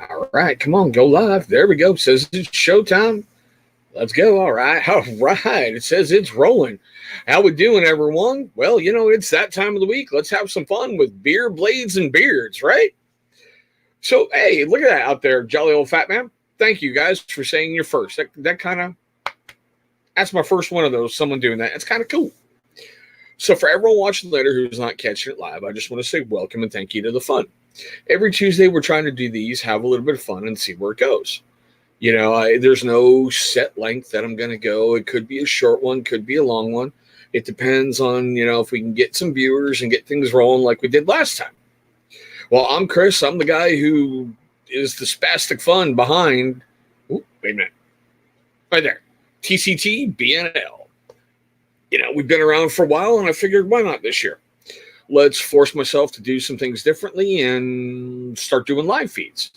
All right, come on, go live. There we go. Says it's showtime. Let's go. All right. All right. It says it's rolling. How we doing, everyone? Well, it's that time of the week. Let's have some fun with beer, blades, and beards, right? So, hey, look at that out there, jolly old fat man. Thank you guys for saying you're first. That's my first one of those. Someone doing that. It's kind of cool. So, for everyone watching later who's not catching it live, I just want to say welcome and thank you to the fun. Every Tuesday, we're trying to do these, have a little bit of fun, and see where it goes. There's no set length that I'm going to go. It could be a short one, could be a long one. It depends on, if we can get some viewers and get things rolling like we did last time. Well, I'm Chris. I'm the guy who is the spastic fun behind, wait a minute, right there, TCT BNL. We've been around for a while, and I figured, why not this year? Let's force myself to do some things differently and start doing live feeds.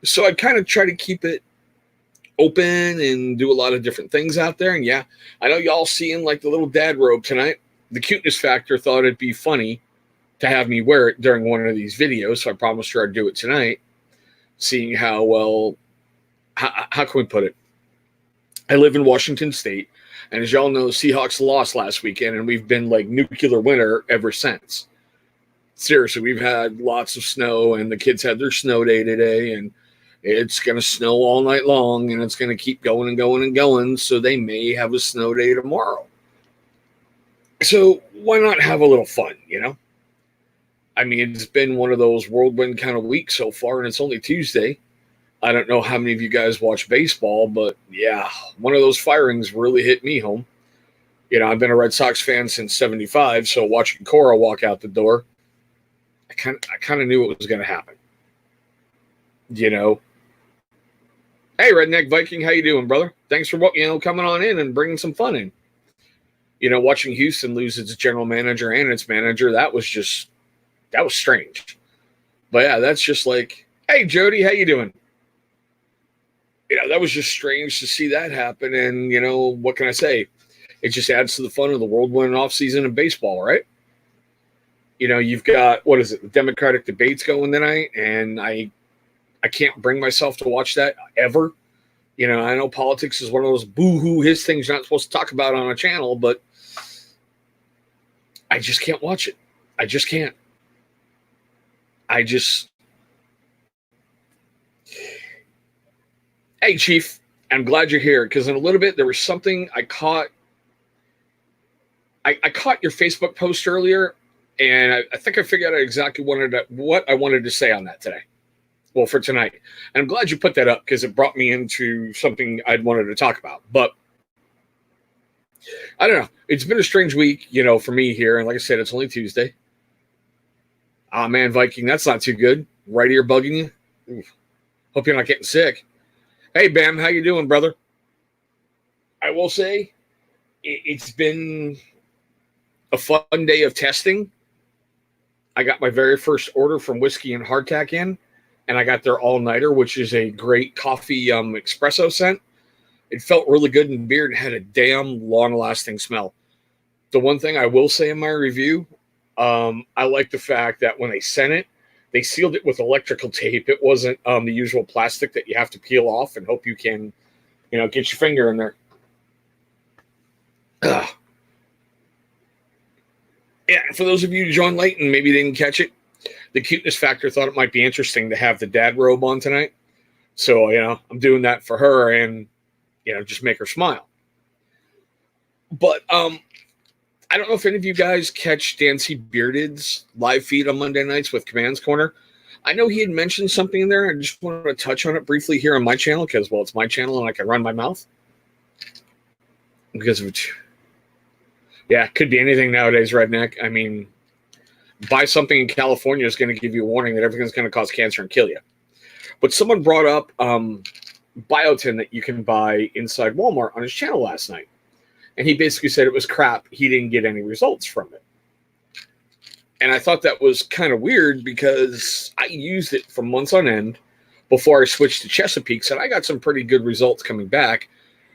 So I kind of try to keep it open and do a lot of different things out there. And yeah, I know y'all seeing like the little dad robe tonight. The cuteness factor thought it'd be funny to have me wear it during one of these videos. So I promised her I'd do it tonight, seeing how can we put it? I live in Washington State. And as y'all know, Seahawks lost last weekend, and we've been like nuclear winter ever since. Seriously, we've had lots of snow, and the kids had their snow day today, and it's going to snow all night long, and it's going to keep going and going and going, so they may have a snow day tomorrow. So why not have a little fun, I mean, it's been one of those whirlwind kind of weeks so far, and it's only Tuesday. I don't know how many of you guys watch baseball, but yeah, one of those firings really hit me home. I've been a Red Sox fan since '75, so watching Cora walk out the door, I kind of knew it was going to happen. Hey, Redneck Viking, how you doing, brother? Thanks for coming on in and bringing some fun in. Watching Houston lose its general manager and its manager, that was strange. But yeah, that's just like, hey, Jody, how you doing? That was just strange to see that happen. And, what can I say? It just adds to the fun of the whirlwind offseason in baseball, right? You've got, the Democratic debates going tonight, and I can't bring myself to watch that ever. I know politics is one of those boo-hoo, his things you're not supposed to talk about on a channel, but I just can't watch it. I just can't. Hey, Chief, I'm glad you're here, because in a little bit there was something I caught. I caught your Facebook post earlier, and I think I figured out exactly what I wanted to say on that today. Well, for tonight. And I'm glad you put that up, because it brought me into something I'd wanted to talk about. But I don't know. It's been a strange week, for me here. And like I said, it's only Tuesday. Ah, man, Viking, that's not too good. Right ear bugging you. Oof. Hope you're not getting sick. Hey, Bam, how you doing, brother? I will say it's been a fun day of testing. I got my very first order from Whiskey and Hardtack in, and I got their all-nighter, which is a great coffee espresso scent. It felt really good in beer and had a damn long-lasting smell. The one thing I will say in my review, I like the fact that when they sent it, they sealed it with electrical tape. It wasn't the usual plastic that you have to peel off and hope you can, get your finger in there. Ugh. Yeah, for those of you who joined late and maybe didn't catch it, the cuteness factor thought it might be interesting to have the dad robe on tonight. So, I'm doing that for her and, just make her smile. But I don't know if any of you guys catch Dancy Bearded's live feed on Monday nights with Command's Corner. I know he had mentioned something in there. I just wanted to touch on it briefly here on my channel because, well, it's my channel and I can run my mouth. Because of it. Yeah, it could be anything nowadays, Redneck. I mean, buy something in California is going to give you a warning that everything's going to cause cancer and kill you. But someone brought up biotin that you can buy inside Walmart on his channel last night. And he basically said it was crap. He didn't get any results from it. And I thought that was kind of weird because I used it for months on end before I switched to Chesapeake's, and I got some pretty good results coming back.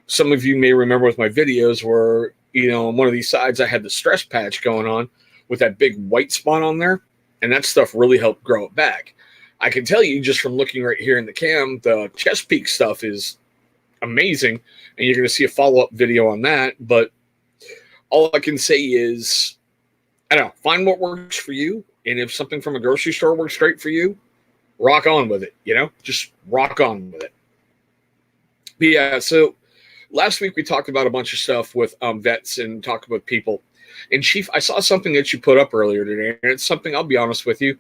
Some of you may remember with my videos where, on one of these sides I had the stress patch going on with that big white spot on there, and that stuff really helped grow it back. I can tell you just from looking right here in the cam, the Chesapeake stuff is amazing, and you're going to see a follow-up video on that. But all I can say is, I don't know, find what works for you, and if something from a grocery store works great for you, rock on with it, just rock on with it. But yeah, so last week we talked about a bunch of stuff with vets and talked with people. And Chief, I saw something that you put up earlier today, and it's something, I'll be honest with you,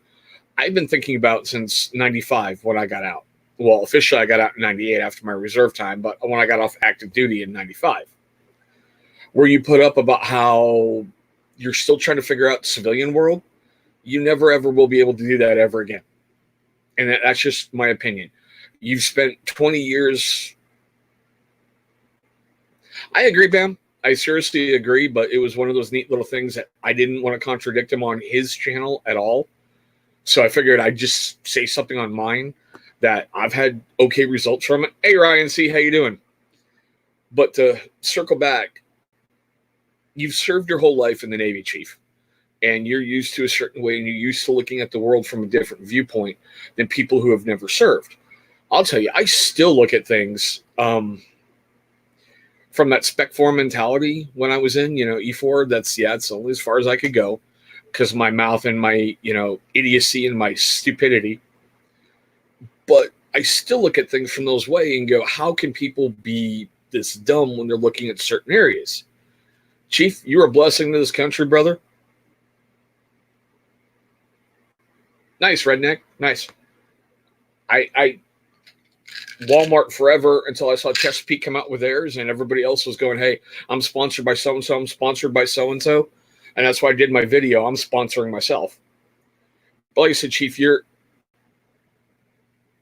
I've been thinking about since 95 when I got out. Well, officially I got out in 98 after my reserve time, but when I got off active duty in 95, where you put up about how you're still trying to figure out the civilian world. You never ever will be able to do that ever again. And that's just my opinion. You've spent 20 years. I agree, Bam. I seriously agree, but it was one of those neat little things that I didn't want to contradict him on his channel at all. So I figured I'd just say something on mine that I've had okay results from it. Hey, Ryan C., how you doing? But to circle back, you've served your whole life in the Navy, Chief, and you're used to a certain way, and you're used to looking at the world from a different viewpoint than people who have never served. I'll tell you, I still look at things from that spec 4 mentality when I was in, E4. That's only as far as I could go because my mouth and my, idiocy and my stupidity. But I still look at things from those way and go, how can people be this dumb when they're looking at certain areas? Chief, you're a blessing to this country, brother. Nice, redneck. Nice. I Walmart forever until I saw Chesapeake come out with theirs, and everybody else was going, hey, I'm sponsored by so-and-so, I'm sponsored by so-and-so. And that's why I did my video. I'm sponsoring myself. But like I said, Chief, you're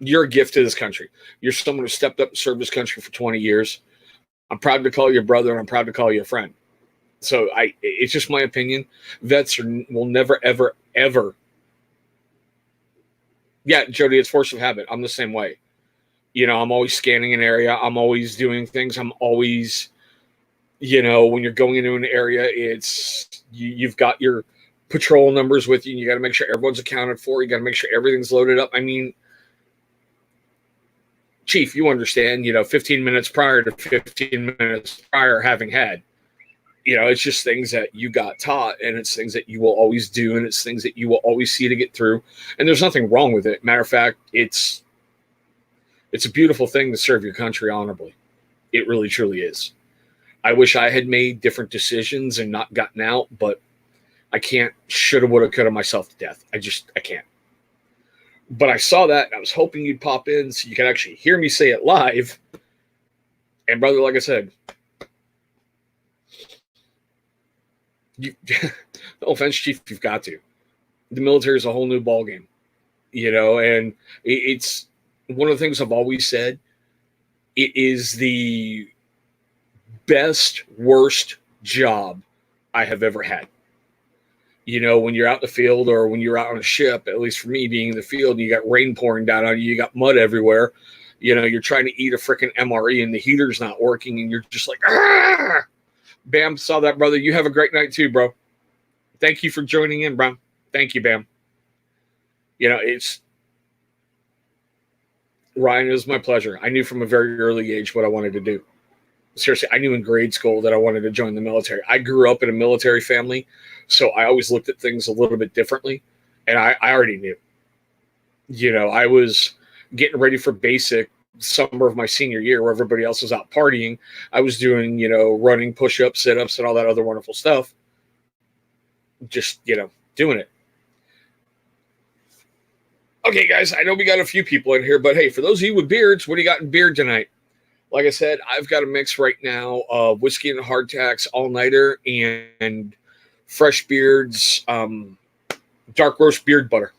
a gift to this country. You're someone who stepped up and served this country for 20 years. I'm proud to call you a brother, and I'm proud to call you a friend. So it's just my opinion. Vets will never, ever, ever. Yeah, Jody, it's force of habit. I'm the same way. I'm always scanning an area. I'm always doing things. I'm always, when you're going into an area, it's you've got your patrol numbers with you, and you got to make sure everyone's accounted for. You got to make sure everything's loaded up. I mean, Chief, you understand, 15 minutes prior to 15 minutes prior having had, it's just things that you got taught, and it's things that you will always do, and it's things that you will always see to get through. And there's nothing wrong with it. Matter of fact, it's a beautiful thing to serve your country honorably. It really, truly is. I wish I had made different decisions and not gotten out, but I can't. Shoulda, woulda, coulda myself to death. I can't. But I saw that, and I was hoping you'd pop in so you could actually hear me say it live. And brother, like I said, no offense, Chief, you've got to. The military is a whole new ballgame, and it's one of the things I've always said. It is the best, worst job I have ever had. When you're out in the field or when you're out on a ship, at least for me being in the field, and you got rain pouring down on you, you got mud everywhere, you're trying to eat a freaking MRE and the heater's not working, and you're just like, ah! Bam, saw that, brother. You have a great night too, bro. Thank you for joining in, bro. Thank you, Bam. It's Ryan, it was my pleasure. I knew from a very early age what I wanted to do. Seriously, I knew in grade school that I wanted to join the military. I grew up in a military family, so I always looked at things a little bit differently, and I already knew. I was getting ready for basic summer of my senior year where everybody else was out partying. I was doing, running, push-ups, sit-ups, and all that other wonderful stuff. Just, doing it. Okay, guys, I know we got a few people in here, but hey, for those of you with beards, what do you got in beard tonight? Like I said, I've got a mix right now of whiskey and hardtacks all-nighter and Fresh Beards dark roast beard butter.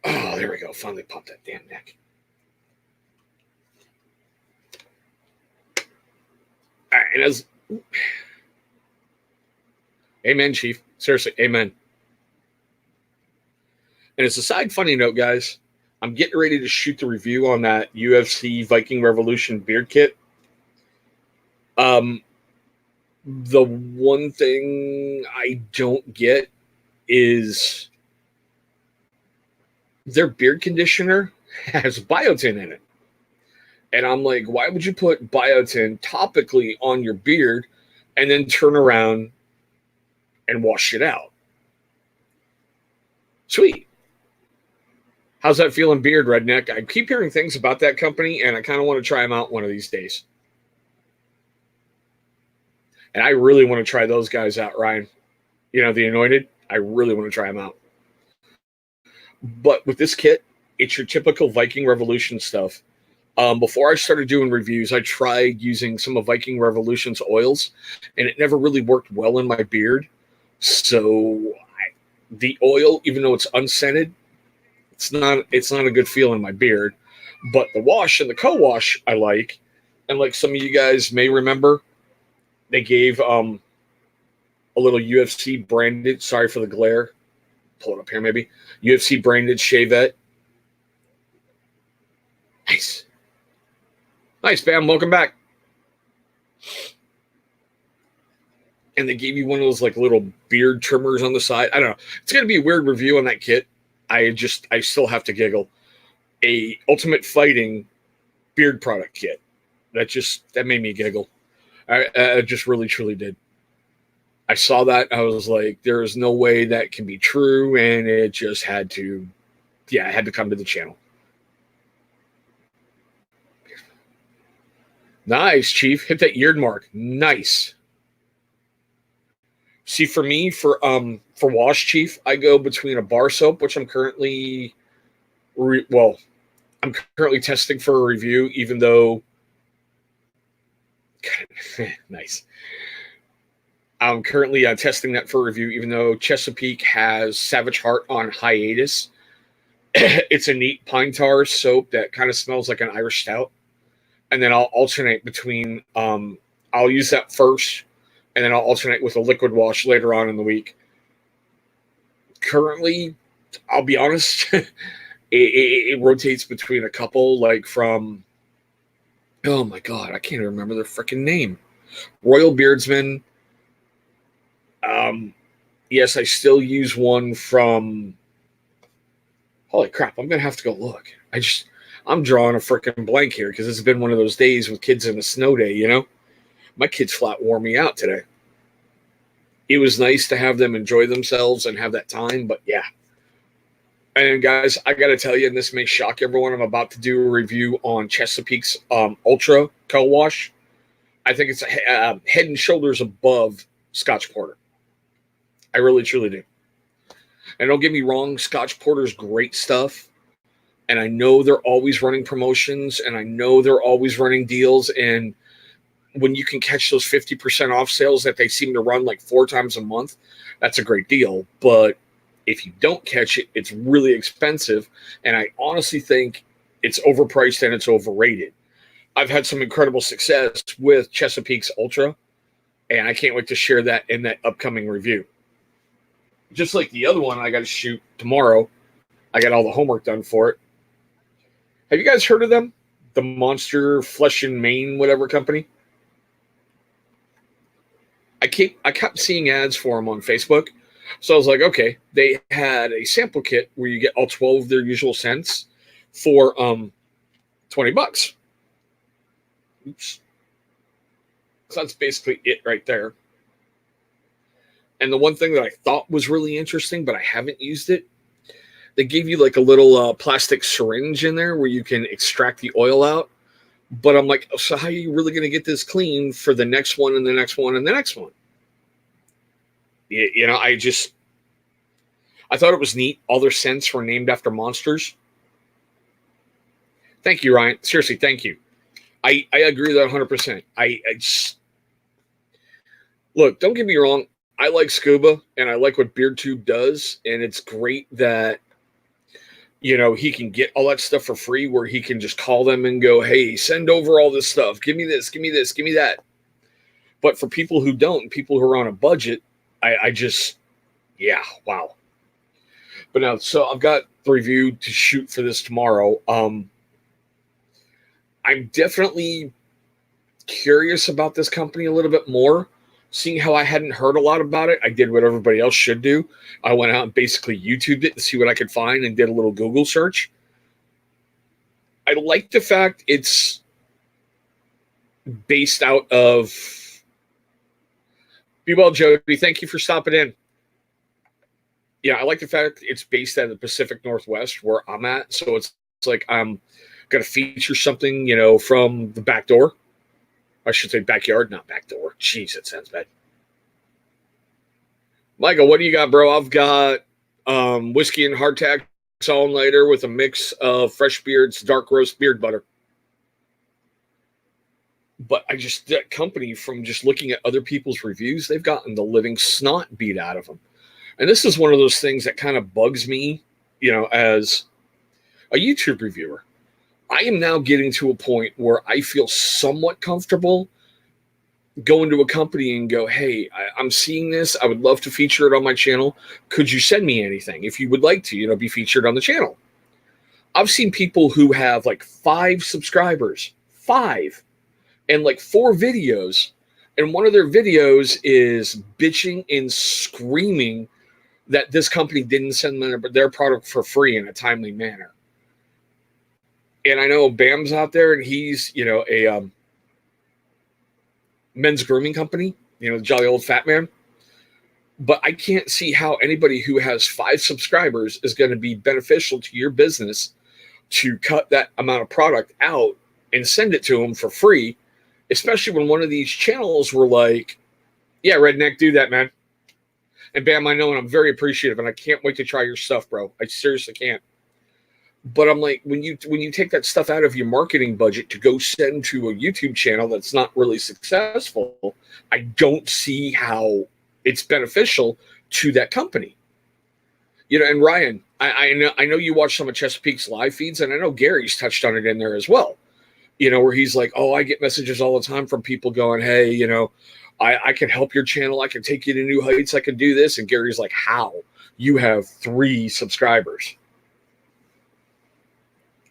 Oh, there we go. Finally popped that damn neck. All right, and as amen, Chief. Seriously, amen. And as a side funny note, guys, I'm getting ready to shoot the review on that UFC Viking Revolution beard kit. The one thing I don't get is their beard conditioner has biotin in it. And I'm like, why would you put biotin topically on your beard and then turn around and wash it out? Sweet. How's that feeling, beard redneck? I keep hearing things about that company, and I kind of want to try them out one of these days. And I really want to try those guys out, Ryan. You know, the Anointed. I really want to try them out. But with this kit, it's your typical Viking Revolution stuff. Before I started doing reviews, I tried using some of Viking Revolution's oils, and it never really worked well in my beard. So the oil, even though it's unscented, it's not a good feel in my beard. But the wash and the co-wash I like, and like some of you guys may remember, they gave a little UFC branded. Sorry for the glare. Pull it up here, maybe UFC branded shavette. Nice. Nice, Bam. Welcome back. And they gave you one of those like little beard trimmers on the side. I don't know. It's going to be a weird review on that kit. I still have to giggle. A Ultimate Fighting beard product kit. That made me giggle. I just really, truly did. I saw that. I was like, there is no way that can be true. And it just had to, it had to come to the channel. Nice, Chief. Hit that eared mark. Nice. See, for me, for wash, Chief, I go between a bar soap, which I'm currently, I'm currently testing for a review, even though, nice. I'm currently testing that for review, even though Chesapeake has Savage Heart on hiatus. It's a neat pine tar soap that kind of smells like an Irish stout. And then I'll alternate between, I'll use that first, and then I'll alternate with a liquid wash later on in the week. Currently, I'll be honest, it rotates between a couple, like from, oh my God, I can't even remember their freaking name. Royal Beardsman. Yes, I still use one from, holy crap, I'm going to have to go look. I'm drawing a freaking blank here because it's been one of those days with kids in a snow day, you know? My kids flat wore me out today. It was nice to have them enjoy themselves and have that time, but yeah. And guys, I got to tell you, and this may shock everyone, I'm about to do a review on Chesapeake's Ultra Co-Wash. I think it's head and shoulders above Scotch Porter. I really, truly do. And don't get me wrong, Scotch Porter's great stuff. And I know they're always running promotions, and I know they're always running deals. And when you can catch those 50% off sales that they seem to run like 4 times a month, that's a great deal. But if you don't catch it, it's really expensive. And I honestly think it's overpriced and it's overrated. I've had some incredible success with Chesapeake's Ultra, and I can't wait to share that in that upcoming review. Just like the other one I got to shoot tomorrow. I got all the homework done for it. Have you guys heard of them? The Monster Flesh and Mane, whatever company? I kept seeing ads for them on Facebook. So I was like, okay, they had a sample kit where you get all 12 of their usual scents for $20. Oops. So that's basically it right there. And the one thing that I thought was really interesting, but I haven't used it, they gave you like a little plastic syringe in there where you can extract the oil out. But I'm like, so how are you really going to get this clean for the next one and the next one and the next one? You know, I thought it was neat. All their scents were named after monsters. Thank you, Ryan. Seriously, thank you. I agree with that 100%. I just, look, don't get me wrong. I like Scuba, and I like what BeardTube does, and it's great that, you know, he can get all that stuff for free where he can just call them and go, hey, send over all this stuff. Give me this, give me this, give me that. But for people who don't, people who are on a budget, I just, yeah, wow. But now, so I've got the review to shoot for this tomorrow. I'm definitely curious about this company a little bit more Seeing how I hadn't heard a lot about it, I did what everybody else should do. I went out and basically YouTubed it to see what I could find and did a little Google search. I like the fact it's based out of. Be well, Jody. Thank you for stopping in. Yeah, I like the fact it's based out of the Pacific Northwest where I'm at. So it's like I'm going to feature something, from the back door. I should say backyard, not back door. Jeez, that sounds bad. Michael, what do you got, bro? I've got whiskey and hardtack all-nighter with a mix of Fresh Beard's dark roast beard butter. But that company, from just looking at other people's reviews, they've gotten the living snot beat out of them. And this is one of those things that kind of bugs me, as a YouTube reviewer. I am now getting to a point where I feel somewhat comfortable going to a company and go, hey, I'm seeing this. I would love to feature it on my channel. Could you send me anything if you would like to, be featured on the channel? I've seen people who have like 5 subscribers, 5, and like 4 videos. And one of their videos is bitching and screaming that this company didn't send them their product for free in a timely manner. And I know Bam's out there, and he's, a men's grooming company, the jolly old fat man. But I can't see how anybody who has 5 subscribers is going to be beneficial to your business to cut that amount of product out and send it to them for free, especially when one of these channels were like, yeah, redneck, do that, man. And Bam, I know, and I'm very appreciative, and I can't wait to try your stuff, bro. I seriously can't. But I'm like, when you take that stuff out of your marketing budget to go send to a YouTube channel that's not really successful, I don't see how it's beneficial to that company. And Ryan, I know you watch some of Chesapeake's live feeds, and I know Gary's touched on it in there as well. Where he's like, oh, I get messages all the time from people going, hey, I can help your channel. I can take you to new heights. I can do this. And Gary's like, how? You have 3 subscribers.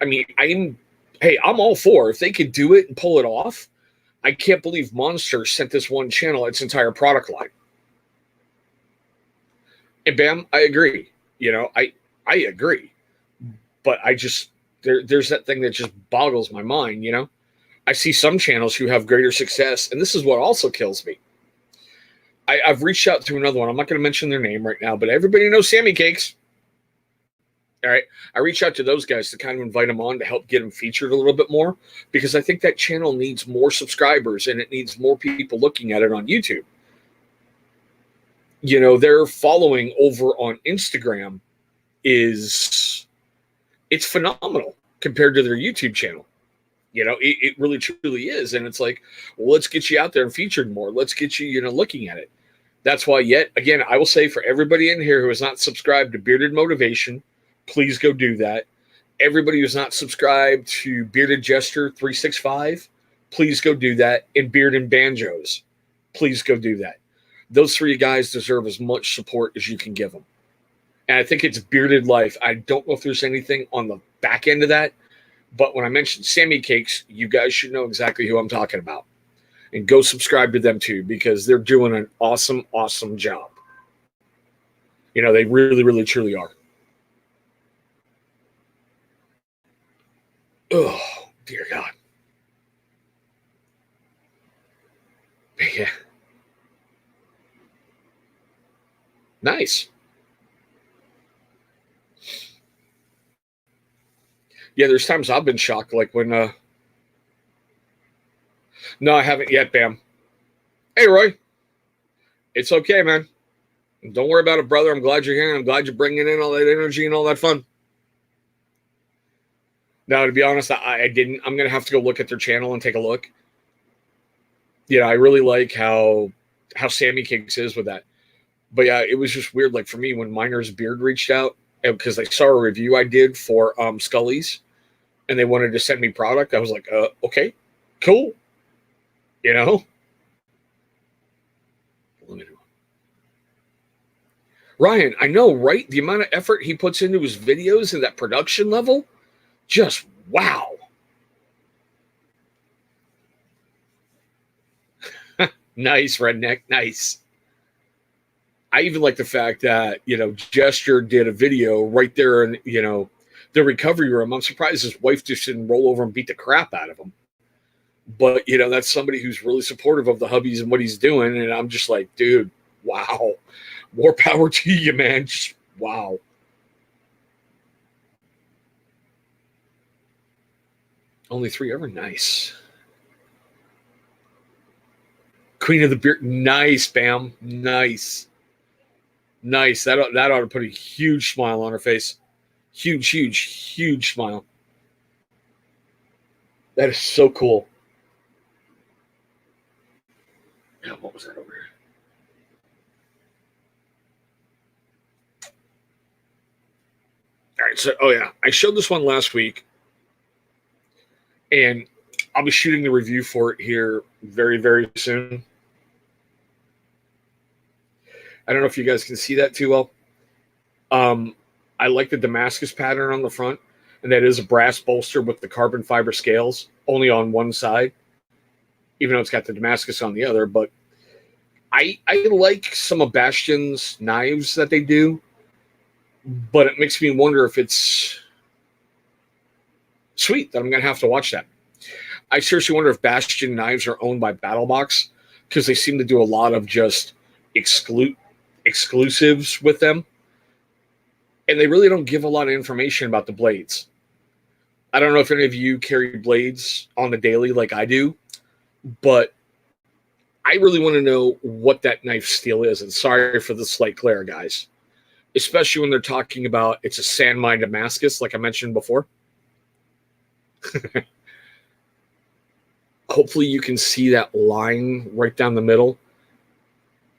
I mean, I'm all for if they could do it and pull it off. I can't believe Monster sent this one channel its entire product line. And Bam, I agree. I agree. But there's that thing that just boggles my mind, I see some channels who have greater success, and this is what also kills me. I've reached out to another one. I'm not going to mention their name right now, but everybody knows Sammy Cakes. All right. I reach out to those guys to kind of invite them on to help get them featured a little bit more, because I think that channel needs more subscribers and it needs more people looking at it on YouTube. Their following over on Instagram it's phenomenal compared to their YouTube channel. It really truly is. And it's like, well, let's get you out there and featured more. Let's get you, looking at it. That's why, yet again, I will say for everybody in here who has not subscribed to Bearded Motivation, please go do that. Everybody who's not subscribed to Bearded Jester 365, please go do that. And Bearded Banjos, please go do that. Those 3 guys deserve as much support as you can give them. And I think it's Bearded Life. I don't know if there's anything on the back end of that, but when I mentioned Sammy Cakes, you guys should know exactly who I'm talking about. And go subscribe to them too, because they're doing an awesome, awesome job. They really, really, truly are. Oh, dear God. Yeah. Nice. Yeah, there's times I've been shocked, like when no, I haven't yet, Bam. Hey, Roy. It's okay, man. Don't worry about it, brother. I'm glad you're here. I'm glad you're bringing in all that energy and all that fun. Now, to be honest, I didn't. I'm going to have to go look at their channel and take a look. I really like how Sammy Cakes is with that. But yeah, it was just weird. Like for me, when Miner's Beard reached out, because they saw a review I did for Scully's, and they wanted to send me product, I was like, okay, cool. Ryan, I know, right? The amount of effort he puts into his videos and that production level, just wow. Nice, redneck. Nice. I even like the fact that, Gesture did a video right there in, the recovery room. I'm surprised his wife just didn't roll over and beat the crap out of him. But, that's somebody who's really supportive of the hubbies and what he's doing. And I'm just like, dude, wow. More power to you, man. Just wow. Only 3 ever. Nice. Queen of the Beard. Nice, Bam. Nice. Nice. That ought to put a huge smile on her face. Huge, huge, huge smile. That is so cool. Yeah, what was that over here? All right, so I showed this one last week, and I'll be shooting the review for it here very, very soon. I don't know if you guys can see that too well. I like the Damascus pattern on the front, and that is a brass bolster with the carbon fiber scales only on one side, even though it's got the Damascus on the other. But I like some of Bastion's knives that they do, but it makes me wonder if it's sweet that I'm going to have to watch that. I seriously wonder if Bastion knives are owned by BattleBox, because they seem to do a lot of just exclusives with them, and they really don't give a lot of information about the blades. I don't know if any of you carry blades on the daily like I do, but I really want to know what that knife steel is. And sorry for the slight glare, guys, especially when they're talking about it's a Sandmine Damascus, like I mentioned before. Hopefully you can see that line right down the middle.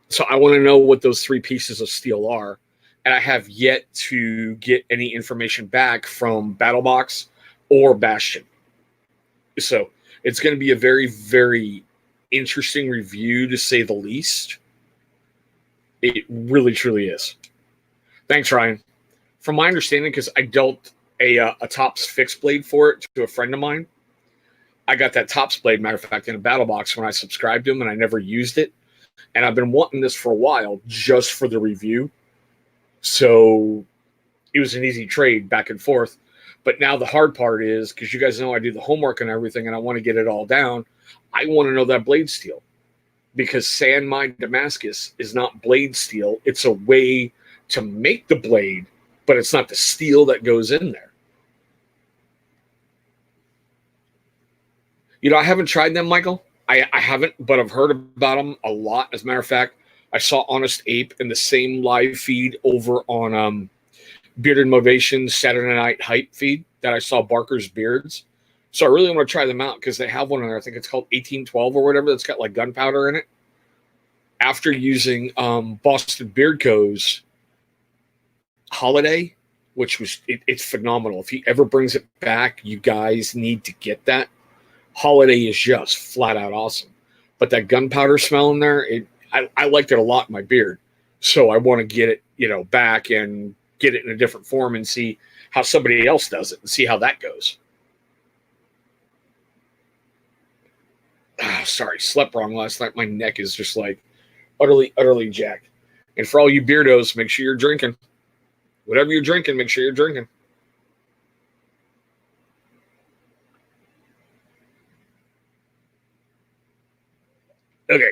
So I want to know what those 3 pieces of steel are. And I have yet to get any information back from BattleBox or Bastion. So it's going to be a very, very interesting review, to say the least. It really, truly is. Thanks, Ryan. From my understanding, because I dealt a Tops fixed blade for it to a friend of mine. I got that Tops blade, matter of fact, in a BattleBox when I subscribed to him, and I never used it. And I've been wanting this for a while just for the review. So it was an easy trade back and forth. But now the hard part is, because you guys know I do the homework and everything, and I want to get it all down, I want to know that blade steel. Because Sandmine Damascus is not blade steel. It's a way to make the blade, but it's not the steel that goes in there. I haven't tried them, Michael. I haven't, but I've heard about them a lot. As a matter of fact, I saw Honest Ape in the same live feed over on Bearded Motivation's Saturday Night Hype feed that I saw Barker's Beards. So I really want to try them out, because they have one in there. I think it's called 1812 or whatever. That's got like gunpowder in it. After using Boston Beard Co.'s Holiday, which was it's phenomenal. If he ever brings it back, you guys need to get that. Holiday is just flat out awesome. But that gunpowder smell in there, I liked it a lot in my beard. So I want to get it, back and get it in a different form and see how somebody else does it and see how that goes. Sorry, slept wrong last night. My neck is just like utterly, utterly jacked. And for all you beardos, make sure you're drinking. Whatever you're drinking, make sure you're drinking. Okay.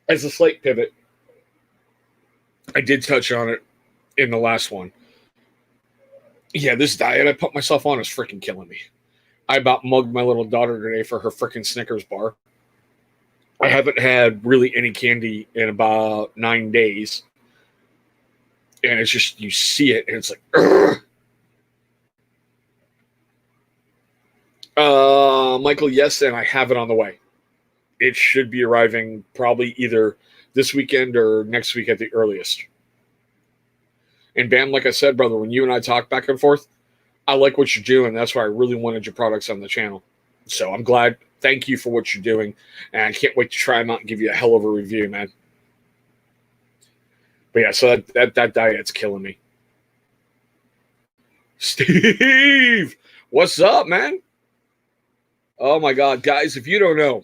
As a slight pivot, I did touch on it in the last one. Yeah, this diet I put myself on is freaking killing me. I about mugged my little daughter today for her freaking Snickers bar. I haven't had really any candy in about 9 days. And it's just, you see it, and it's like, Michael, yes, and I have it on the way. It should be arriving probably either this weekend or next week at the earliest. And Bam, like I said, brother, when you and I talk back and forth, I like what you're doing. That's why I really wanted your products on the channel. So I'm glad. Thank you for what you're doing. And I can't wait to try them out and give you a hell of a review, man. But yeah, so that diet's killing me. Steve, what's up, man? Oh my God, guys, if you don't know,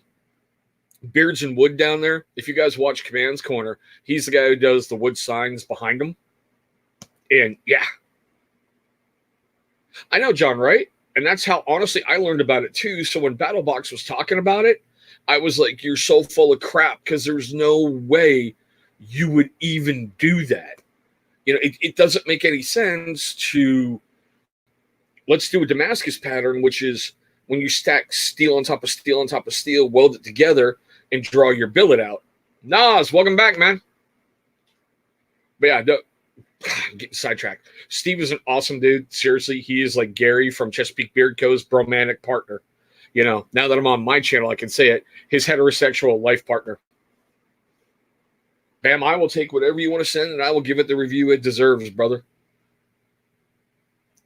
Beards and Wood down there. If you guys watch Command's Corner, he's the guy who does the wood signs behind him. And yeah, I know, John, right? And that's how, honestly, I learned about it too. So when BattleBox was talking about it, I was like, you're so full of crap because there's no way you would even do that. You know, it doesn't make any sense to, let's do a Damascus pattern, which is when you stack steel on top of steel on top of steel, weld it together, and draw your billet out. Nas, welcome back, man. But yeah, I'm getting sidetracked. Steve is an awesome dude. Seriously, he is like Gary from Chesapeake Beard Co.'s bromantic partner. You know, now that I'm on my channel, I can say it. His heterosexual life partner. Bam, I will take whatever you want to send, and I will give it the review it deserves, brother.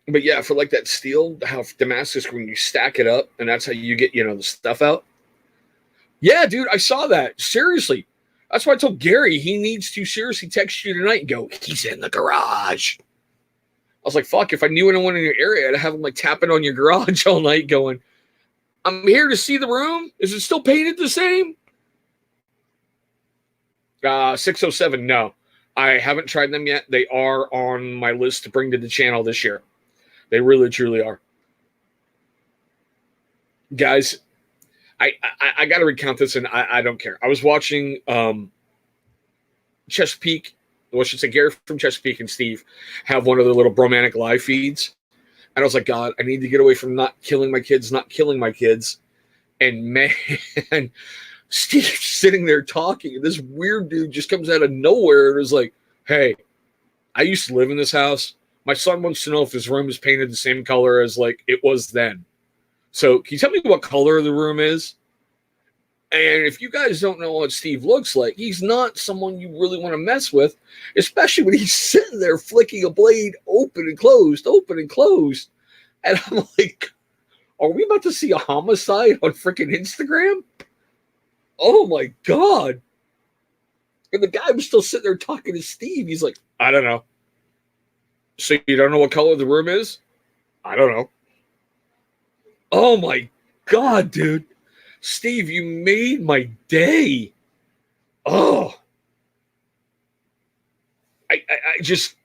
But yeah, for like that steel, how Damascus, when you stack it up, and that's how you get, you know, the stuff out. Yeah, dude, I saw that. Seriously. That's why I told Gary he needs to seriously text you tonight and go, he's in the garage. I was like, fuck, if I knew anyone in your area, I'd have him like tapping on your garage all night going, I'm here to see the room. Is it still painted the same? 607, no. I haven't tried them yet. They are on my list to bring to the channel this year. They really, truly are. Guys, I got to recount this, and I don't care. I was watching Chesapeake, well, I should say Gary from Chesapeake and Steve have one of their little bromantic live feeds. And I was like, God, I need to get away from not killing my kids. And man, Steve's sitting there talking, and this weird dude just comes out of nowhere and is like, hey, I used to live in this house. My son wants to know if his room is painted the same color as like it was then. So can you tell me what color the room is? And if you guys don't know what Steve looks like, he's not someone you really want to mess with, especially when he's sitting there flicking a blade open and closed, open and closed. And I'm like, are we about to see a homicide on freaking Instagram? Oh my God. And the guy was still sitting there talking to Steve. He's like, I don't know. So you don't know what color the room is? I don't know. Oh my God, dude. Steve, you made my day. Oh. I just,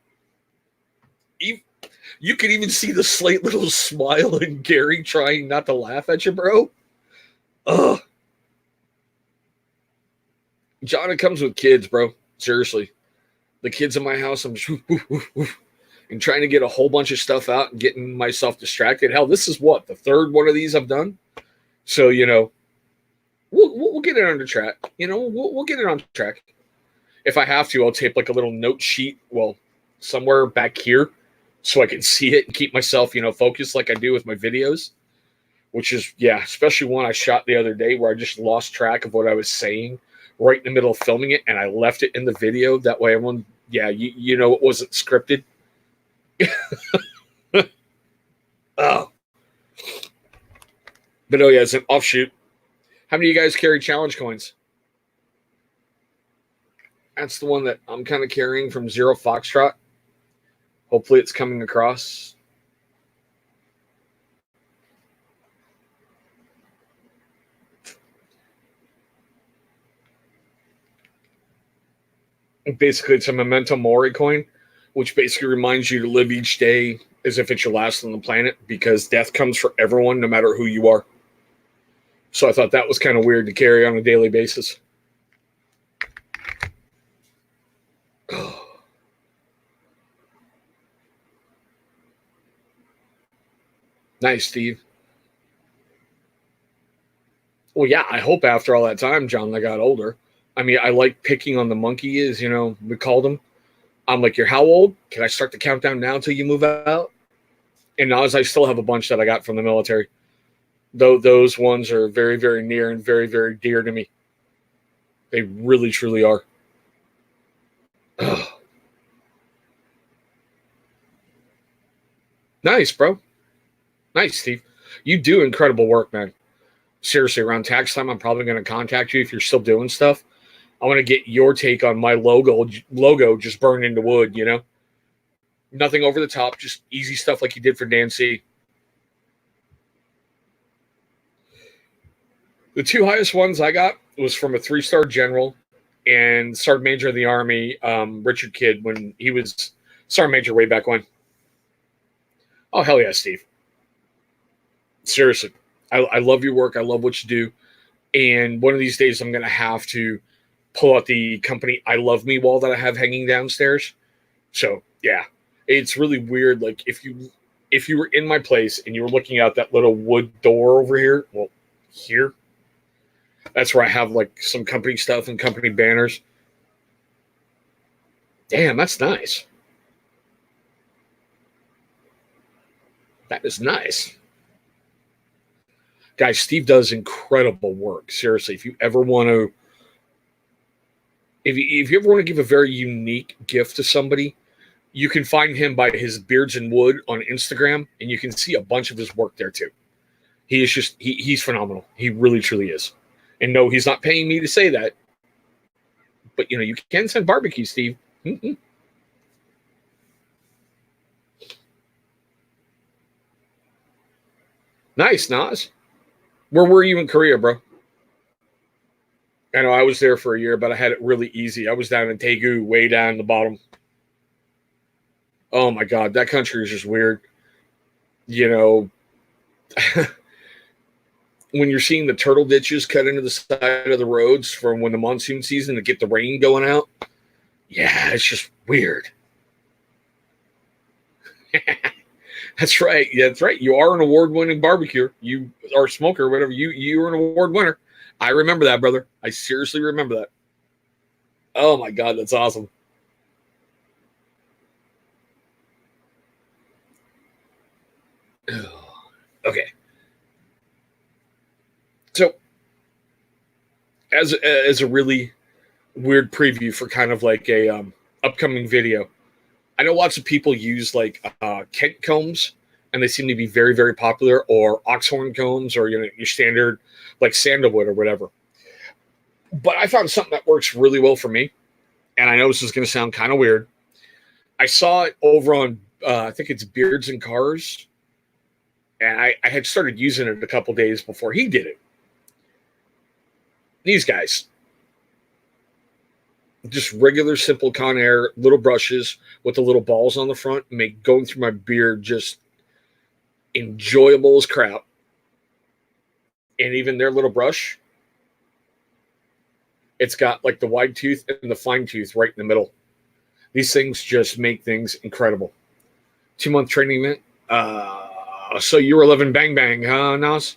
you can even see the slight little smile in Gary trying not to laugh at you, bro. Oh. John, it comes with kids, bro. Seriously. The kids in my house, I'm just and trying to get a whole bunch of stuff out and getting myself distracted. Hell, this is what, the third one of these I've done? So, you know, we'll get it on track. You know, we'll get it on track. If I have to, I'll tape like a little note sheet, well, somewhere back here so I can see it and keep myself, you know, focused like I do with my videos, which is, yeah, especially one I shot the other day where I just lost track of what I was saying right in the middle of filming it, and I left it in the video. That way everyone, yeah, you know, it wasn't scripted. Oh. But oh yeah, it's an offshoot. How many of you guys carry challenge coins? That's the one that I'm kind of carrying from Zero Foxtrot. Hopefully it's coming across. Basically, it's a Memento Mori coin, which basically reminds you to live each day as if it's your last on the planet, because death comes for everyone, no matter who you are. So I thought that was kind of weird to carry on a daily basis. Nice, Steve. Well, yeah, I hope after all that time, John, I got older. I mean, I like picking on the monkey, as you know, we called him. I'm like, you're how old? Can I start the countdown now until you move out? And now, as I still have a bunch that I got from the military. Though those ones are very, very near and very, very dear to me. They really, truly are. Ugh. Nice, bro. Nice, Steve. You do incredible work, man. Seriously, around tax time, I'm probably going to contact you if you're still doing stuff. I want to get your take on my logo just burned into wood, you know? Nothing over the top, just easy stuff like you did for Dan C. The two highest ones I got was from a 3-star general and sergeant major of the Army, Richard Kidd, when he was sergeant major way back when. Oh, hell yeah, Steve. Seriously. I love your work. I love what you do. And one of these days, I'm going to have to pull out the company I Love Me wall that I have hanging downstairs. So, yeah, it's really weird. Like, if you were in my place and you were looking out that little wood door over here, well, here, that's where I have, like, some company stuff and company banners. Damn, that's nice. That is nice. Guys, Steve does incredible work. Seriously, if you ever want to, if you ever want to give a very unique gift to somebody, you can find him by his Beards and Wood on Instagram, and you can see a bunch of his work there too. He is just he's phenomenal. He really truly is. And no, he's not paying me to say that, but you can send barbecue, Steve. Mm-mm. Nice, Nas. Where were you in Korea, bro? I know I was there for a year, but I had it really easy. I was down in Daegu, way down the bottom. Oh my god, that country is just weird. You know, when you're seeing the turtle ditches cut into the side of the roads from when the monsoon season to get the rain going out, yeah, it's just weird. That's right. Yeah, that's right. You are an award-winning barbecue. You are a smoker, whatever. You are an award winner. I remember that, brother. I seriously remember that. Oh my god, that's awesome. Okay, so as a really weird preview for kind of like a upcoming video, I know lots of people use like Kent combs, and they seem to be very very popular, or oxhorn combs, or your standard like sandalwood or whatever. But I found something that works really well for me, and I know this is going to sound kind of weird. I saw it over on I think it's Beards and Cars, and I had started using it a couple days before he did it. These guys, just regular simple Conair little brushes with the little balls on the front, make going through my beard just enjoyable as crap. And even their little brush, it's got like the wide tooth and the fine tooth right in the middle. These things just make things incredible. 2-month training event. So you were living bang bang, huh, Nas?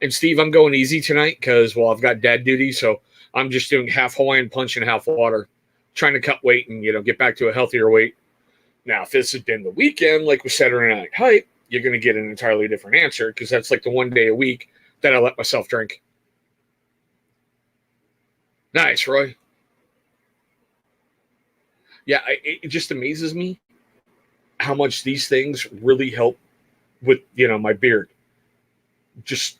And Steve, I'm going easy tonight because, well, I've got dad duty, so I'm just doing half Hawaiian punch and half water, trying to cut weight and get back to a healthier weight. Now, if this had been the weekend, like with Saturday Night Hype, you're going to get an entirely different answer because that's like the one day a week that I let myself drink. Nice, Roy. Yeah, it just amazes me how much these things really help with my beard. Just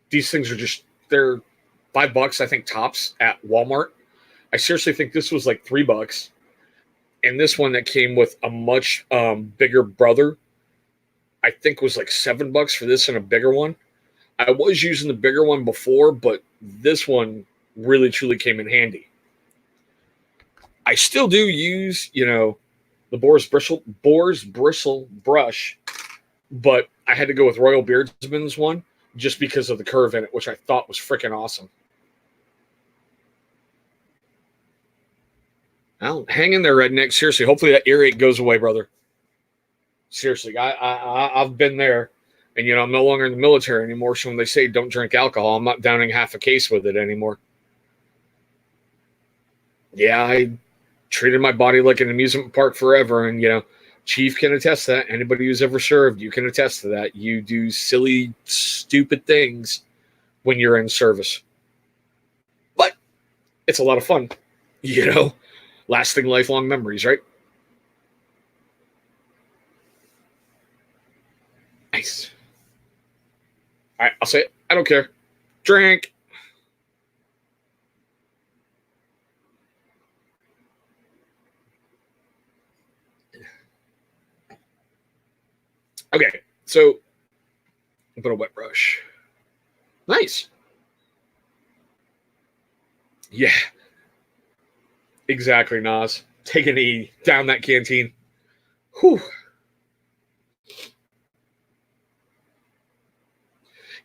these things are they're $5 I think tops at Walmart. I seriously think this was like $3, and this one that came with a much bigger brother, I think was like $7 for this and a bigger one. I was using the bigger one before, but this one really truly came in handy. I still do use the Boar's Bristle brush, but I had to go with Royal Beardsman's one just because of the curve in it, which I thought was freaking awesome. Well, hang in there, redneck. Seriously, hopefully that earache goes away, brother. Seriously, I've been there, and I'm no longer in the military anymore. So when they say don't drink alcohol, I'm not downing half a case with it anymore. Yeah, I treated my body like an amusement park forever, and Chief can attest to that. Anybody who's ever served, you can attest to that. You do silly, stupid things when you're in service, but it's a lot of fun. Lasting lifelong memories, right? Nice. All right, I'll say it. I don't care. Drink. Okay, so put a wet brush. Nice. Yeah, exactly, Nas. Take an E down that canteen. Whew.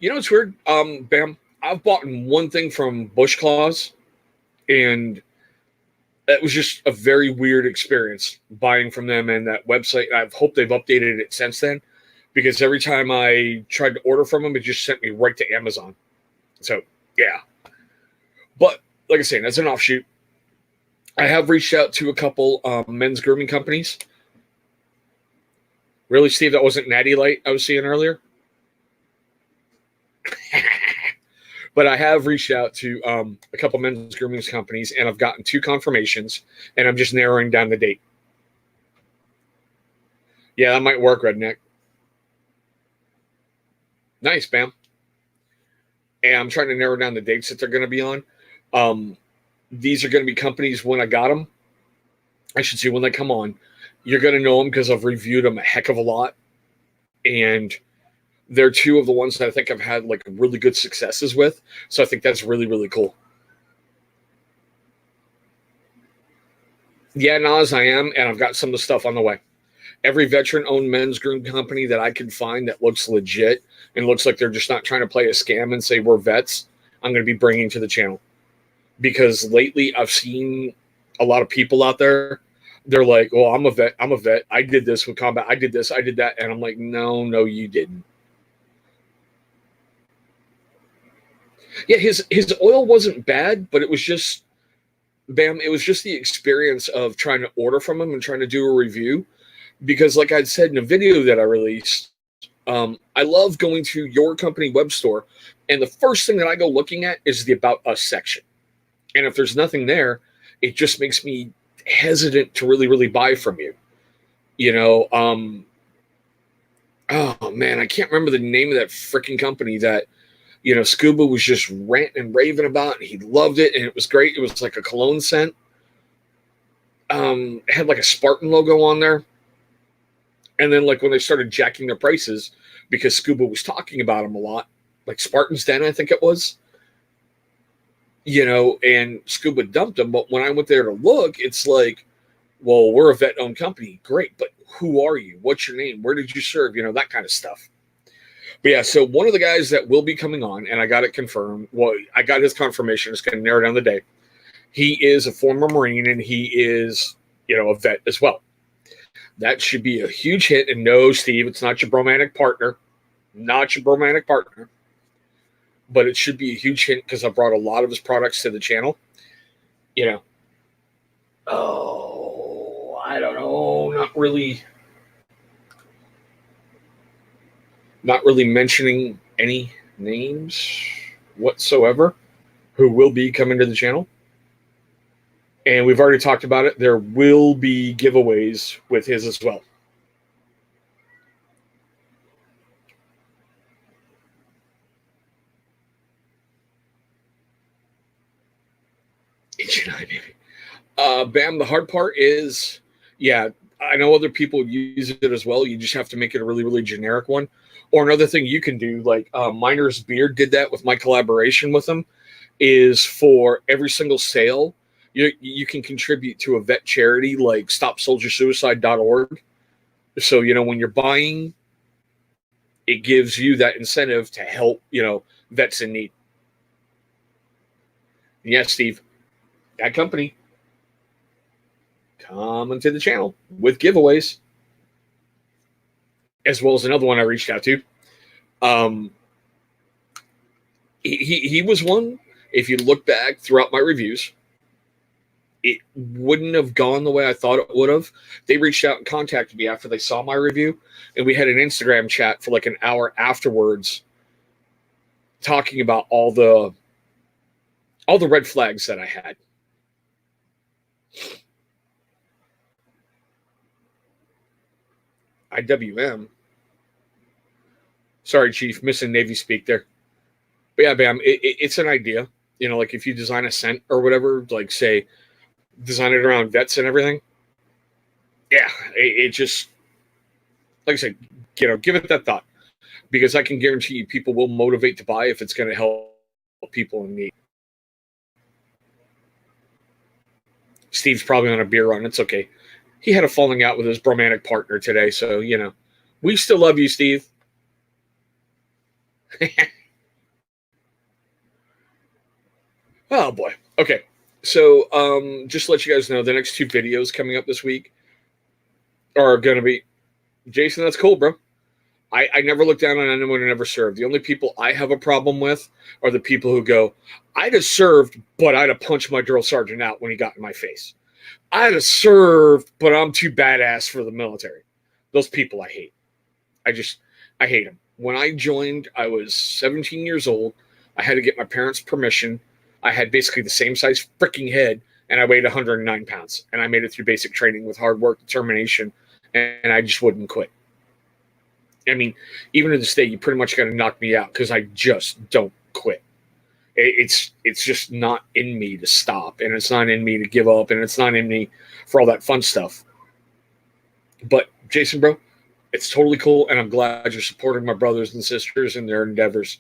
You know what's weird? Bam. I've bought one thing from Bush Claws, and it was just a very weird experience buying from them and that website. I hope they've updated it since then, because every time I tried to order from them, it just sent me right to Amazon. So yeah, but like I say, as an offshoot, I have reached out to a couple men's grooming companies. Really, Steve, that wasn't Natty Light I was seeing earlier. But I have reached out to a couple men's grooming companies, and I've gotten 2 confirmations, and I'm just narrowing down the date. Yeah, that might work, Redneck. Nice, Bam. And I'm trying to narrow down the dates that they're going to be on. Um, these are going to be companies when I got them. I should see when they come on. You're going to know them because I've reviewed them a heck of a lot, and they're 2 of the ones that I think I've had like really good successes with. So I think that's really, really cool. Yeah, Nas, I am, and I've got some of the stuff on the way. Every veteran-owned men's groom company that I can find that looks legit and looks like they're just not trying to play a scam and say we're vets, I'm going to be bringing to the channel. Because lately I've seen a lot of people out there. They're like, "Oh, I'm a vet. I'm a vet. I did this with combat. I did this. I did that." And I'm like, "No, you didn't." Yeah, his oil wasn't bad, but it was just bam. It was just the experience of trying to order from him and trying to do a review. Because, like I'd said in a video that I released, I love going to your company web store, and the first thing that I go looking at is the About Us section. And if there's nothing there, it just makes me hesitant to really, really buy from you. You know, oh man, I can't remember the name of that freaking company that, Scuba was just ranting and raving about, and he loved it, and it was great. It was like a cologne scent. It had like a Spartan logo on there. And then, like, when they started jacking their prices because Scuba was talking about them a lot, like Spartan's Den, I think it was, and Scuba dumped them. But when I went there to look, it's like, well, we're a vet owned company. Great. But who are you? What's your name? Where did you serve? That kind of stuff. But yeah, so one of the guys that will be coming on, and I got it confirmed. Well, I got his confirmation. It's going to narrow down the day. He is a former Marine, and he is, a vet as well. That should be a huge hit. And no, Steve, it's not your bromantic partner. Not your bromantic partner. But it should be a huge hit because I brought a lot of his products to the channel. Oh, I don't know. Not really mentioning any names whatsoever who will be coming to the channel. And we've already talked about it. There will be giveaways with his as well. Bam, the hard part is, yeah, I know other people use it as well. You just have to make it a really, really generic one. Or another thing you can do, like Miner's Beard did that with my collaboration with them, is for every single sale, you can contribute to a vet charity like StopSoldierSuicide.org. So, when you're buying, it gives you that incentive to help, vets in need. And yes, Steve, that company coming to the channel with giveaways, as well as another one I reached out to. He was one. If you look back throughout my reviews, it wouldn't have gone the way I thought it would have. They reached out and contacted me after they saw my review, and we had an Instagram chat for like an hour afterwards, talking about all the red flags that I had. IWM. Sorry, Chief, missing Navy speak there. But yeah, Bam, it's an idea. Like if you design a scent or whatever, like say, design it around vets and everything. Yeah, it just, like I said, give it that thought, because I can guarantee you people will motivate to buy if it's going to help people in need. Steve's probably on a beer run. It's okay. He had a falling out with his romantic partner today, so, we still love you, Steve. Oh, boy. Okay. So, just to let you guys know, the next 2 videos coming up this week are going to be... Jason, that's cool, bro. I never look down on anyone who never served. The only people I have a problem with are the people who go, I'd have served, but I'd have punched my drill sergeant out when he got in my face. I'd have served, but I'm too badass for the military. Those people I hate. I hate them. When I joined, I was 17 years old. I had to get my parents' permission. I had basically the same size freaking head, and I weighed 109 pounds. And I made it through basic training with hard work, determination, and I just wouldn't quit. I mean, even to this day, you pretty much got to knock me out because I just don't quit. It's just not in me to stop, and it's not in me to give up, and it's not in me for all that fun stuff. But Jason, bro, it's totally cool, and I'm glad you're supporting my brothers and sisters in their endeavors.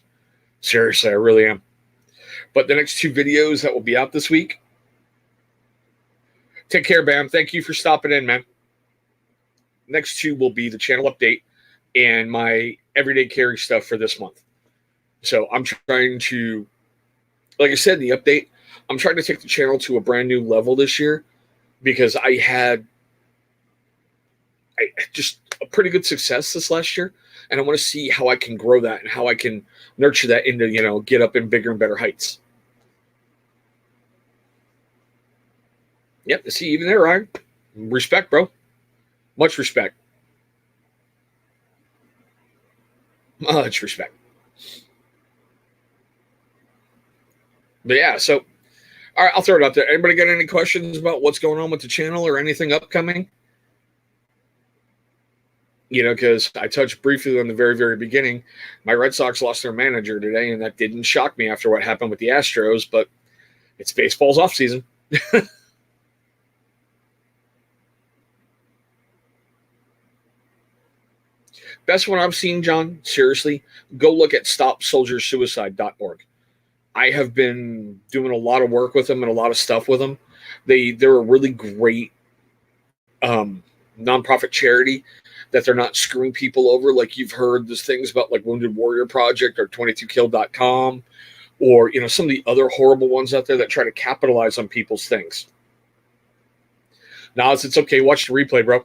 Seriously, I really am. But the next 2 videos that will be out this week, take care, Bam. Thank you for stopping in, man. Next 2 will be the channel update and my everyday carry stuff for this month. So I'm trying to, like I said in the update, I'm trying to take the channel to a brand new level this year because I had just a pretty good success this last year. And I want to see how I can grow that and how I can nurture that into, get up in bigger and better heights. Yep. See, even there, Ryan. Respect, bro. Much respect. Much respect. But yeah, so, all right, I'll throw it out there. Anybody got any questions about what's going on with the channel or anything upcoming? Because I touched briefly on the very, very beginning. My Red Sox lost their manager today, and that didn't shock me after what happened with the Astros, but it's baseball's off season. Best one I've seen, John, seriously, go look at stopsoldiersuicide.org. I have been doing a lot of work with them and a lot of stuff with them. They're a really great nonprofit charity that they're not screwing people over like you've heard those things about like Wounded Warrior Project or 22kill.com or some of the other horrible ones out there that try to capitalize on people's things. Now it's okay. Watch the replay, bro.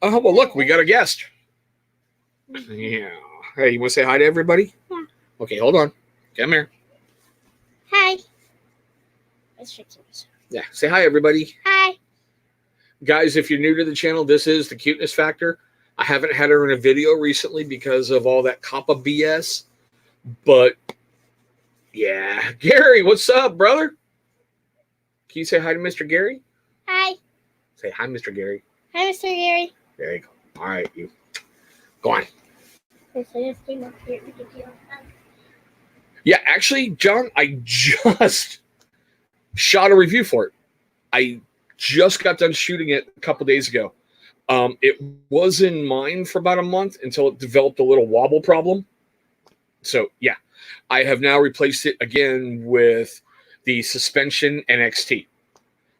Oh, well, look, we got a guest. Yeah. Hey, you want to say hi to everybody? Yeah. Okay, hold on. Come here. Hi. Yeah, say hi, everybody. Hi. Guys, if you're new to the channel, this is The Cuteness Factor. I haven't had her in a video recently because of all that COPPA BS. But, yeah. Gary, what's up, brother? Can you say hi to Mr. Gary? Hi. Say hi, Mr. Gary. Hi, Mr. Gary. There you go. All right, you. Go on. Yeah, actually, John, I just shot a review for it. I just got done shooting it a couple days ago. It was in mine for about a month until it developed a little wobble problem. So, yeah, I have now replaced it again with the Suspension NXT.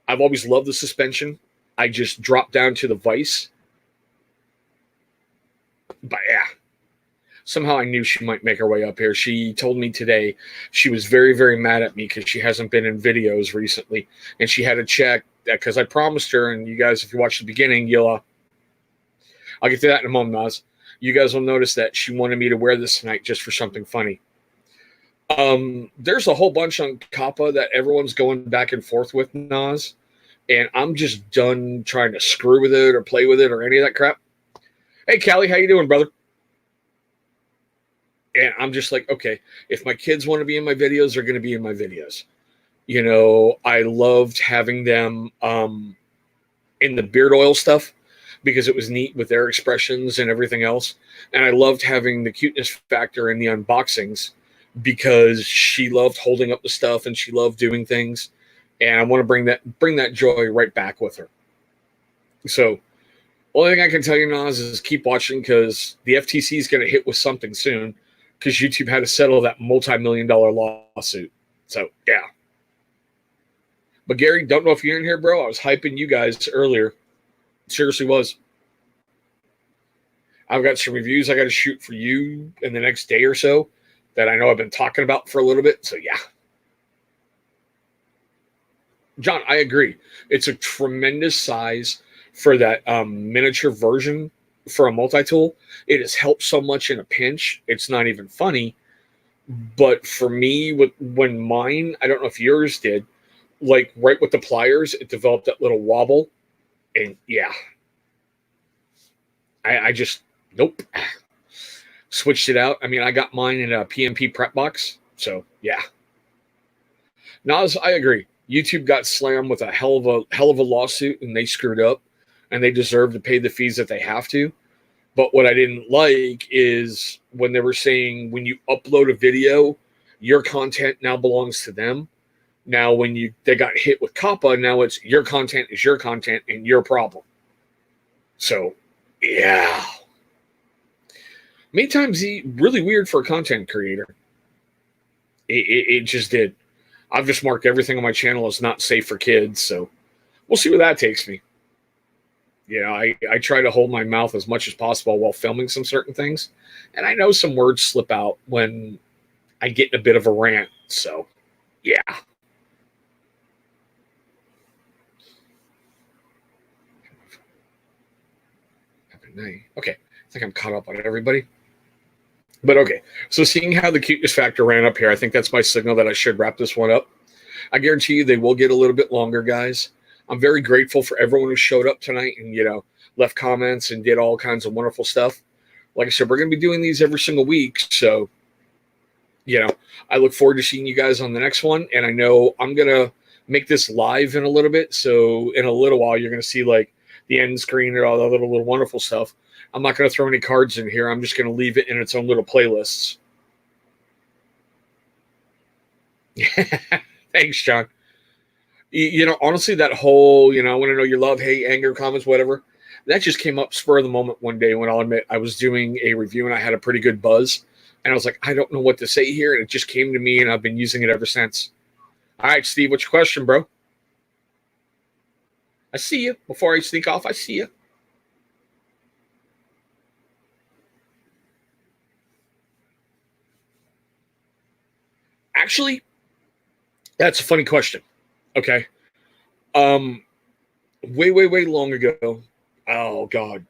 I've always loved the Suspension. I just dropped down to the Vice. But, yeah. Somehow I knew she might make her way up here. She told me today she was very, very mad at me because she hasn't been in videos recently. And she had to check that because I promised her, and you guys, if you watch the beginning, I'll get to that in a moment, Nas. You guys will notice that she wanted me to wear this tonight just for something funny. There's a whole bunch on COPPA that everyone's going back and forth with, Nas. And I'm just done trying to screw with it or play with it or any of that crap. Hey, Callie, how you doing, brother? And I'm just like, okay, if my kids want to be in my videos, they're going to be in my videos. I loved having them in the beard oil stuff because it was neat with their expressions and everything else. And I loved having the Cuteness Factor in the unboxings because she loved holding up the stuff and she loved doing things. And I want to bring that joy right back with her. So only thing I can tell you, Nas, is keep watching because the FTC is going to hit with something soon. Because YouTube had to settle that multi-million-dollar lawsuit. So, yeah. But Gary, don't know if you're in here, bro. I was hyping you guys earlier. Seriously was. I've got some reviews I got to shoot for you in the next day or so that I know I've been talking about for a little bit. So, yeah. John, I agree. It's a tremendous size for that miniature version for a multi-tool. It has helped so much in a pinch. It's not even funny. But for me, when mine, I don't know if yours did, like right with the pliers, it developed that little wobble. And yeah, I just, nope. Switched it out. I mean, I got mine in a PMP prep box. So yeah. Nas, I agree. YouTube got slammed with a hell of a lawsuit, and they screwed up, and they deserve to pay the fees that they have to. But what I didn't like is when they were saying when you upload a video, your content now belongs to them. Now, when they got hit with COPPA, now it's your content is your content and your problem. So, yeah. Many times, really weird for a content creator. It just did. I've just marked everything on my channel as not safe for kids, so we'll see where that takes me. Yeah, I try to hold my mouth as much as possible while filming some certain things, and I know some words slip out when I get in a bit of a rant, so yeah. Okay, I think I'm caught up on everybody. But okay, so seeing how the cuteness factor ran up here, I think that's my signal that I should wrap this one up. I guarantee you they will get a little bit longer, guys. I'm very grateful for everyone who showed up tonight and, left comments and did all kinds of wonderful stuff. Like I said, we're going to be doing these every single week. So, I look forward to seeing you guys on the next one. And I know I'm going to make this live in a little bit. So in a little while, you're going to see like the end screen and all the little wonderful stuff. I'm not going to throw any cards in here. I'm just going to leave it in its own little playlists. Thanks, John. Honestly, that whole, I want to know your love, hate, anger, comments, whatever, that just came up spur of the moment one day when I'll admit I was doing a review and I had a pretty good buzz. And I was like, I don't know what to say here. And it just came to me and I've been using it ever since. All right, Steve, what's your question, bro? I see you. Before I sneak off, I see you. Actually, that's a funny question. Okay. Way long ago. Oh God.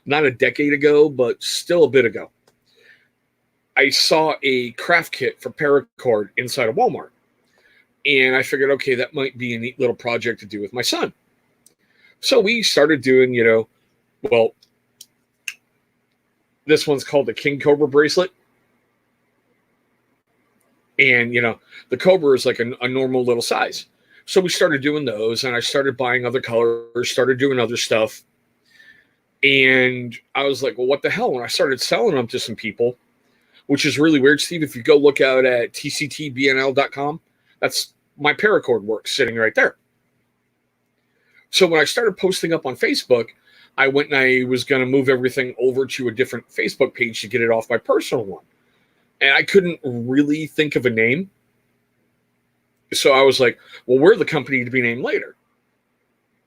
Not a decade ago, but still a bit ago. I saw a craft kit for paracord inside of Walmart. And I figured, okay, that might be a neat little project to do with my son. So we started doing, this one's called the King Cobra bracelet. And, the Cobra is like a normal little size. So we started doing those, and I started buying other colors, started doing other stuff. And I was like, well, what the hell? When I started selling them to some people, which is really weird, Steve, if you go look out at tctbnl.com, that's my paracord work sitting right there. So when I started posting up on Facebook, I went and I was going to move everything over to a different Facebook page to get it off my personal one. And I couldn't really think of a name. So I was like, well, we're the company to be named later.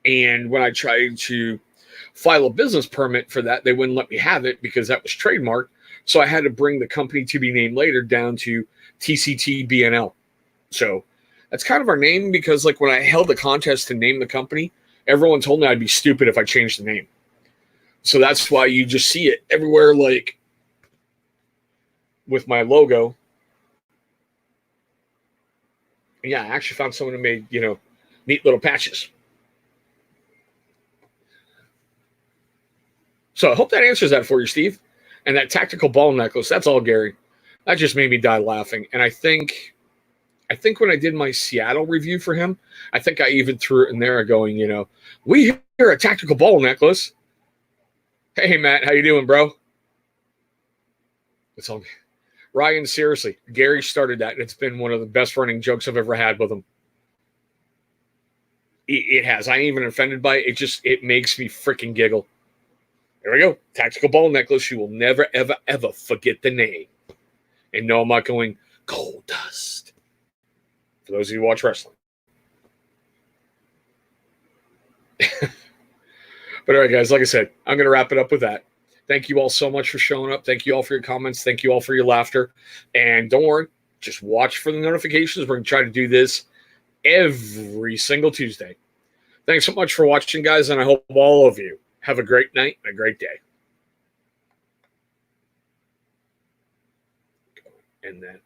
And when I tried to file a business permit for that, they wouldn't let me have it because that was trademarked. So I had to bring the company to be named later down to TCTBNL. So that's kind of our name because like when I held the contest to name the company, everyone told me I'd be stupid if I changed the name. So that's why you just see it everywhere, like with my logo. And yeah, I actually found someone who made, neat little patches. So I hope that answers that for you, Steve. And that tactical ball necklace, that's all Gary. That just made me die laughing. And I think when I did my Seattle review for him, I think I even threw it in there going, we hear a tactical ball necklace. Hey, Matt, how you doing, bro? It's all Ryan, seriously, Gary started that, and it's been one of the best running jokes I've ever had with him. It has. I ain't even offended by it. It makes me freaking giggle. There we go. Tactical ball necklace. You will never, ever, ever forget the name. And no, I'm not going Gold Dust. For those of you who watch wrestling. But all right, guys, like I said, I'm going to wrap it up with that. Thank you all so much for showing up. Thank you all for your comments. Thank you all for your laughter. And don't worry, just watch for the notifications. We're going to try to do this every single Tuesday. Thanks so much for watching, guys, and I hope all of you have a great night and a great day. And that.